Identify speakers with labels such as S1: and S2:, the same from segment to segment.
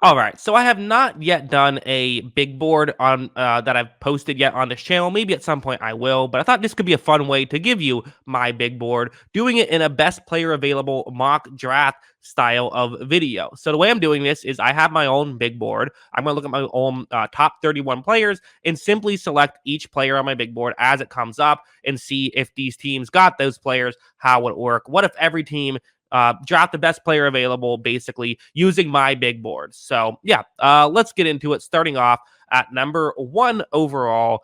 S1: All right, so I have not yet done a big board on that I've posted yet on this channel. Maybe at some point I will, but I thought this could be a fun way to give you my big board, doing it in a best player available mock draft style of video. So the way I'm doing this is I have my own big board. I'm going to look at my own top 31 players and simply select each player on my big board as it comes up and see if these teams got those players, how would it work? What if every team draft the best player available, basically using my big board. So yeah, let's get into it. Starting off at number one overall.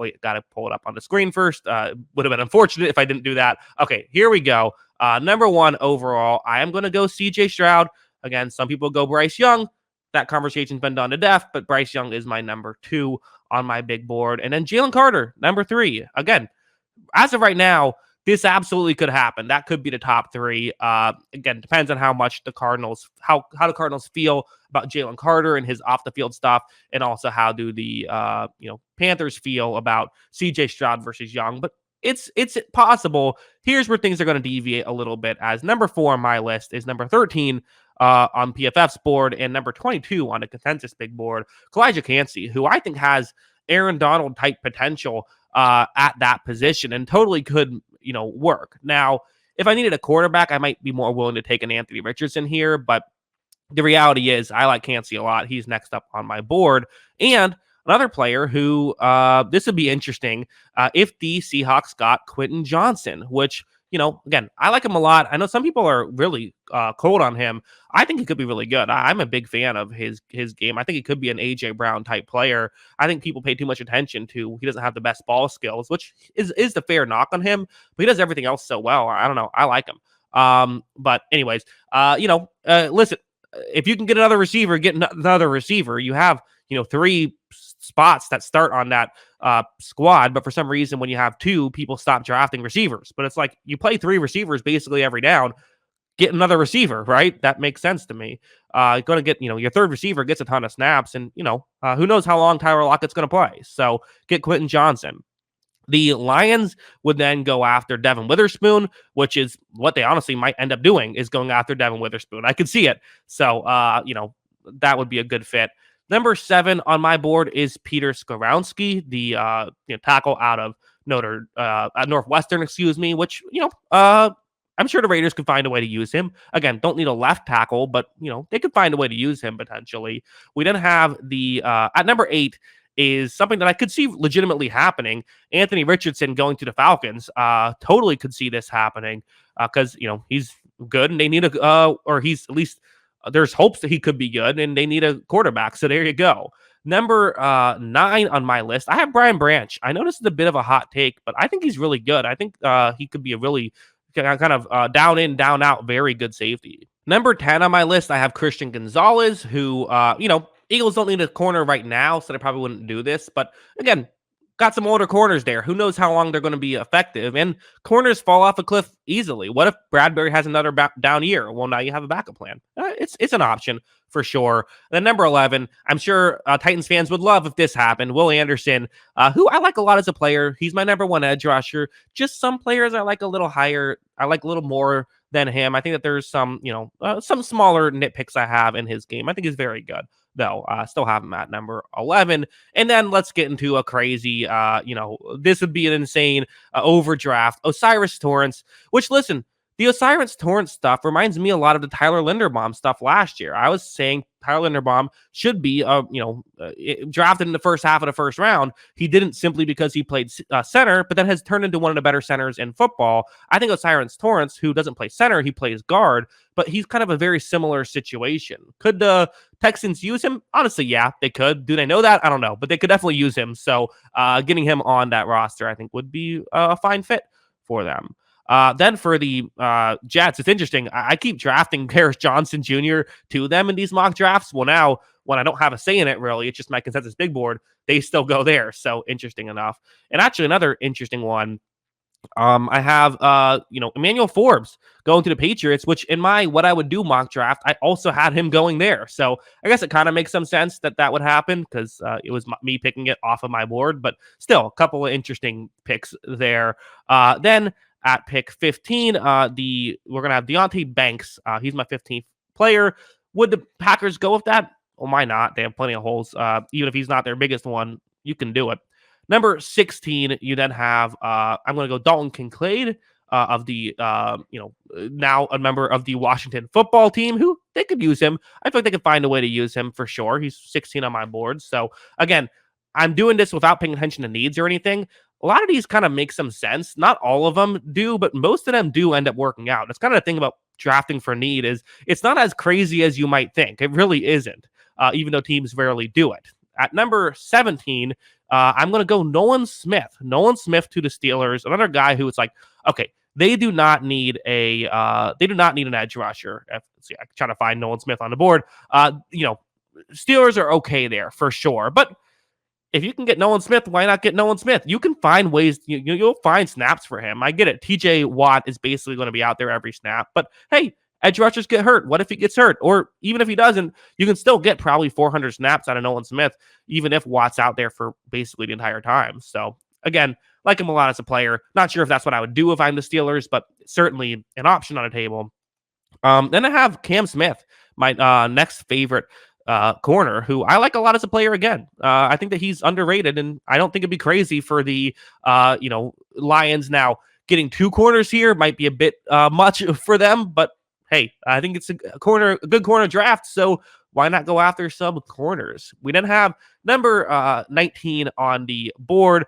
S1: Wait, gotta pull it up on the screen first. Would have been unfortunate if I didn't do that. Okay, here we go. Number one overall, I am gonna go CJ Stroud. Again, some people go Bryce Young. That conversation's been done to death, but Bryce Young is my number two on my big board. And then Jalen Carter, number three. Again, as of right now, this absolutely could happen. That could be the top three. Again, depends on how much the Cardinals, how the Cardinals feel about Jalen Carter and his off the field stuff, and also how do the Panthers feel about C.J. Stroud versus Young. But it's possible. Here's where things are going to deviate a little bit. As number 4 on my list is number 13 on PFF's board, and number 22 on the consensus big board, Kalijah Cansey, who I think has Aaron Donald type potential at that position and totally could, work. Now, if I needed a quarterback, I might be more willing to take an Anthony Richardson here, but the reality is I like Cansey a lot. He's next up on my board. And another player who this would be interesting if the Seahawks got Quentin Johnson, which, again, I like him a lot. I know some people are really cold on him. I think he could be really good. I'm a big fan of his game. I think he could be an AJ Brown type player. I think people pay too much attention to he doesn't have the best ball skills, which is the fair knock on him, but he does everything else so well. I don't know. I like him. But anyways, listen, if you can get another receiver, get another receiver. You have, three spots that start on that squad, but for some reason, when you have two, people stop drafting receivers. But it's like you play three receivers basically every down. Get another receiver, right? That makes sense to me. Going to get, your third receiver gets a ton of snaps, and who knows how long Tyler Lockett's going to play. So get Quentin Johnson. The Lions would then go after Devin Witherspoon, which is what they honestly might end up doing, is going after Devin Witherspoon. I could see it. So, that would be a good fit. Number 7 on my board is Peter Skoronski, the tackle out of Northwestern, which, I'm sure the Raiders could find a way to use him. Again, don't need a left tackle, but, they could find a way to use him potentially. We then have the, at number 8, is something that I could see legitimately happening. Anthony Richardson going to the Falcons, totally could see this happening because, he's good and they need or he's at least there's hopes that he could be good and they need a quarterback. So there you go. Number 9 on my list, I have Brian Branch. I know this is a bit of a hot take, but I think he's really good. I think he could be a really kind of down in, down out, very good safety. Number 10 on my list, I have Christian Gonzalez, who, Eagles don't need a corner right now, so they probably wouldn't do this. But again, got some older corners there. Who knows how long they're going to be effective? And corners fall off a cliff easily. What if Bradbury has another down year? Well, now you have a backup plan. It's an option for sure. And then number 11, I'm sure Titans fans would love if this happened. Will Anderson, who I like a lot as a player. He's my number 1 edge rusher. Just some players I like a little higher. I like a little more than him. I think that there's some, some smaller nitpicks I have in his game. I think he's very good, though. Still have him at number 11. And then let's get into a crazy, this would be an insane overdraft. O'Cyrus Torrence, which, listen, the O'Cyrus Torrence stuff reminds me a lot of the Tyler Linderbaum stuff last year. I was saying Tyler Linderbaum should be, drafted in the first half of the first round. He didn't simply because he played center, but then has turned into one of the better centers in football. I think O'Cyrus Torrence, who doesn't play center, he plays guard, but he's kind of a very similar situation. Could the Texans use him? Honestly, yeah, they could. Do they know that? I don't know, but they could definitely use him. So getting him on that roster, I think, would be a fine fit for them. Then for the Jets, it's interesting. I keep drafting Paris Johnson Jr. to them in these mock drafts. Well, now when I don't have a say in it, really, it's just my consensus big board. They still go there. So interesting enough. And actually, another interesting one. I have Emmanuel Forbes going to the Patriots, which in my what I would do mock draft, I also had him going there. So I guess it kind of makes some sense that would happen because it was me picking it off of my board. But still, a couple of interesting picks there. Then at pick 15, we're gonna have Deonte Banks. He's my 15th player. Would the Packers go with that? well, why not? They have plenty of holes. Even if he's not their biggest one, you can do it. Number 16, you then have I'm going to go Dalton Kincaid of the now a member of the Washington football team, who they could use him. I feel like they could find a way to use him for sure. He's 16 on my board. So again, I'm doing this without paying attention to needs or anything. A lot of these kind of make some sense. Not all of them do, but most of them do end up working out. That's kind of the thing about drafting for need is it's not as crazy as you might think. It really isn't, even though teams rarely do it. At number 17, I'm going to go Nolan Smith. Nolan Smith to the Steelers, another guy who it's like, okay, they do not need an edge rusher. Let's see, I'm trying to find Nolan Smith on the board. Steelers are okay there for sure, but if you can get Nolan Smith, why not get Nolan Smith? You can find ways, you'll find snaps for him. I get it. TJ Watt is basically going to be out there every snap, but hey, edge rushers get hurt. What if he gets hurt? Or even if he doesn't, you can still get probably 400 snaps out of Nolan Smith, even if Watt's out there for basically the entire time. So again, like him a lot as a player. Not sure if that's what I would do if I'm the Steelers, but certainly an option on the table. Then I have Cam Smith, my next favorite corner, who I like a lot as a player again. I think that he's underrated, and I don't think it'd be crazy for the Lions now. Getting two corners here might be a bit much for them, but hey, I think it's a good corner draft, so why not go after some corners? We then have number 19 on the board.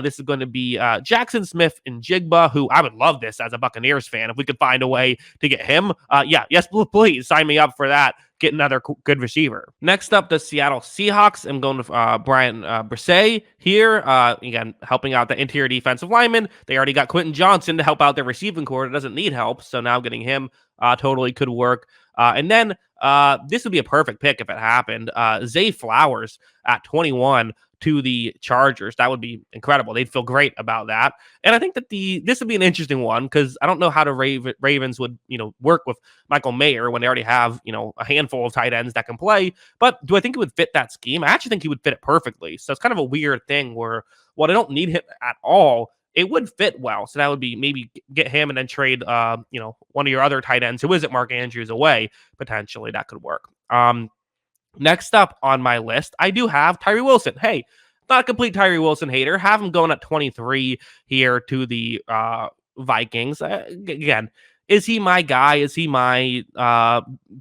S1: This is going to be Jackson Smith-Njigba, who I would love this as a Buccaneers fan if we could find a way to get him. Yes, please sign me up for that. Get another good receiver. Next up, the Seattle Seahawks. I'm going to Brian Bresee here. Again, helping out the interior defensive lineman. They already got Quentin Johnson to help out their receiving core. It doesn't need help, so now getting him totally could work. And then this would be a perfect pick if it happened. Zay Flowers at 21 to the Chargers. That would be incredible. They'd feel great about that. And I think that this would be an interesting one because I don't know how the Ravens would, work with Michael Mayer when they already have, a handful of tight ends that can play. But do I think it would fit that scheme? I actually think he would fit it perfectly. So it's kind of a weird thing where, well, they don't need him at all. It would fit well. So that would be maybe get him and then trade, one of your other tight ends who isn't Mark Andrews away. Potentially that could work. Next up on my list, I do have Tyree Wilson. Hey, not a complete Tyree Wilson hater. Have him going at 23 here to the Vikings. Again, is he my guy? Is he my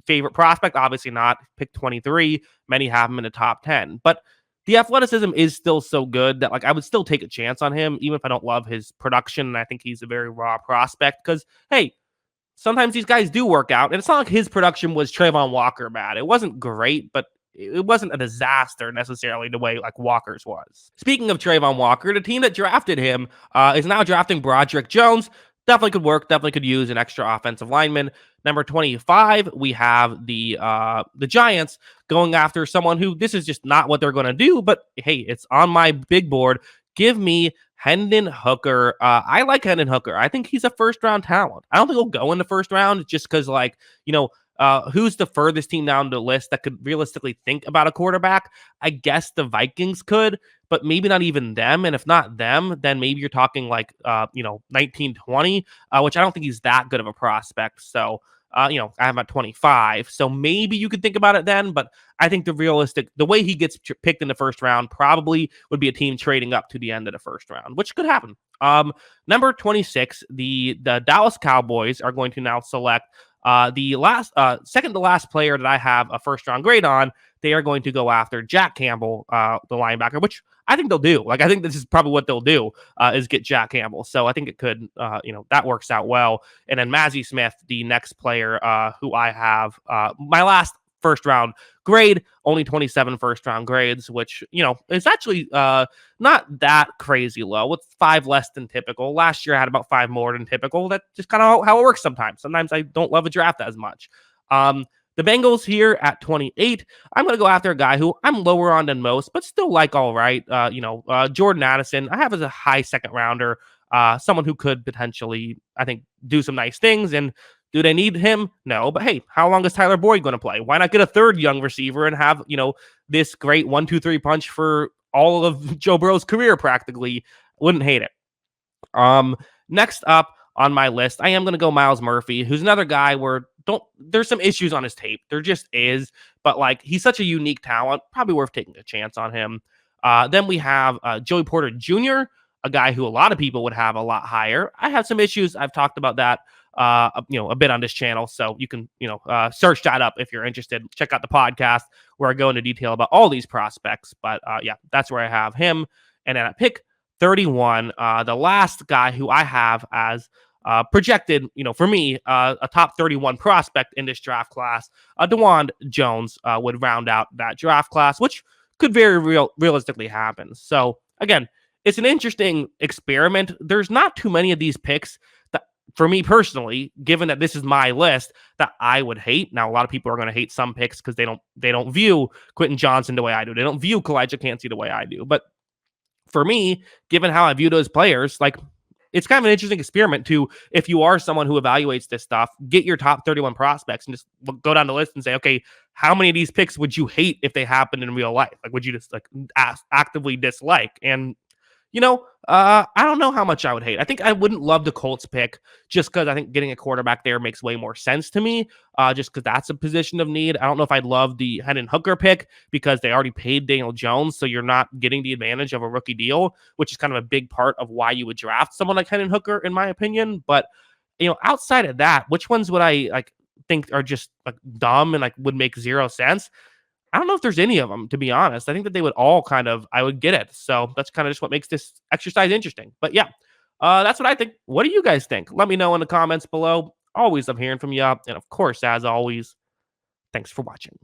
S1: favorite prospect? Obviously not. Pick 23. Many have him in the top 10. But the athleticism is still so good that I would still take a chance on him, even if I don't love his production. And I think he's a very raw prospect because, hey, sometimes these guys do work out, and it's not like his production was Trayvon Walker bad. It wasn't great, but it wasn't a disaster necessarily the way Walker's was. Speaking of Trayvon Walker, the team that drafted him is now drafting Broderick Jones. Definitely could work. Definitely could use an extra offensive lineman. Number 25, we have the Giants going after someone who this is just not what they're going to do, but hey, it's on my big board. Give me Hendon Hooker. I like Hendon Hooker. I think he's a first-round talent. I don't think he'll go in the first round just because, who's the furthest team down the list that could realistically think about a quarterback? I guess the Vikings could, but maybe not even them. And if not them, then maybe you're talking 1920, which I don't think he's that good of a prospect. So, I have him at 25. So maybe you could think about it then, but I think the way he gets picked in the first round probably would be a team trading up to the end of the first round, which could happen. Number 26, the Dallas Cowboys are going to now select the second to last player that I have a first round grade on. They are going to go after Jack Campbell, the linebacker, which I think they'll do. I think this is probably what they'll do is get Jack Campbell. So I think it could, that works out well. And then Mazi Smith, the next player who I have, my last first round grade, only 27 first round grades, which, is actually not that crazy low. It's 5 less than typical. Last year I had about 5 more than typical. That's just kind of how it works sometimes. Sometimes I don't love a draft as much. The Bengals here at 28, I'm going to go after a guy who I'm lower on than most, but still all right. Jordan Addison, I have as a high second rounder, someone who could potentially, I think, do some nice things. And do they need him? No, but hey, how long is Tyler Boyd going to play? Why not get a third young receiver and have, this great 1-2-3 punch for all of Joe Burrow's career practically? Wouldn't hate it. Next up on my list, I am going to go Myles Murphy, who's another guy where don't there's some issues on his tape. There just is, but like he's such a unique talent, probably worth taking a chance on him. Then we have Joey Porter Jr., a guy who a lot of people would have a lot higher. I have some issues. I've talked about that a bit on this channel. So you can, search that up if you're interested. Check out the podcast where I go into detail about all these prospects. But yeah, that's where I have him. And then at pick 31, the last guy who I have as projected, for me, a top 31 prospect in this draft class, DeJuan Jones would round out that draft class, which could very realistically happen. So again, it's an interesting experiment. There's not too many of these picks that, for me personally, given that this is my list, that I would hate. Now, a lot of people are going to hate some picks because they don't view Quentin Johnson the way I do. They don't view Kalijah Cansey the way I do. But for me, given how I view those players, like it's kind of an interesting experiment to, if you are someone who evaluates this stuff, get your top 31 prospects and just go down the list and say, okay, how many of these picks would you hate if they happened in real life? Like, would you just like actively dislike? And I don't know how much I would hate. I think I wouldn't love the Colts pick just because I think getting a quarterback there makes way more sense to me, just because that's a position of need. I don't know if I'd love the Hendon Hooker pick because they already paid Daniel Jones, so you're not getting the advantage of a rookie deal, which is kind of a big part of why you would draft someone like Hendon Hooker, in my opinion. But, outside of that, which ones would I like think are just like dumb and like would make zero sense? I don't know if there's any of them, to be honest. I think that they would all I would get it. So that's kind of just what makes this exercise interesting. But yeah, that's what I think. What do you guys think? Let me know in the comments below. Always love hearing from you. And of course, as always, thanks for watching.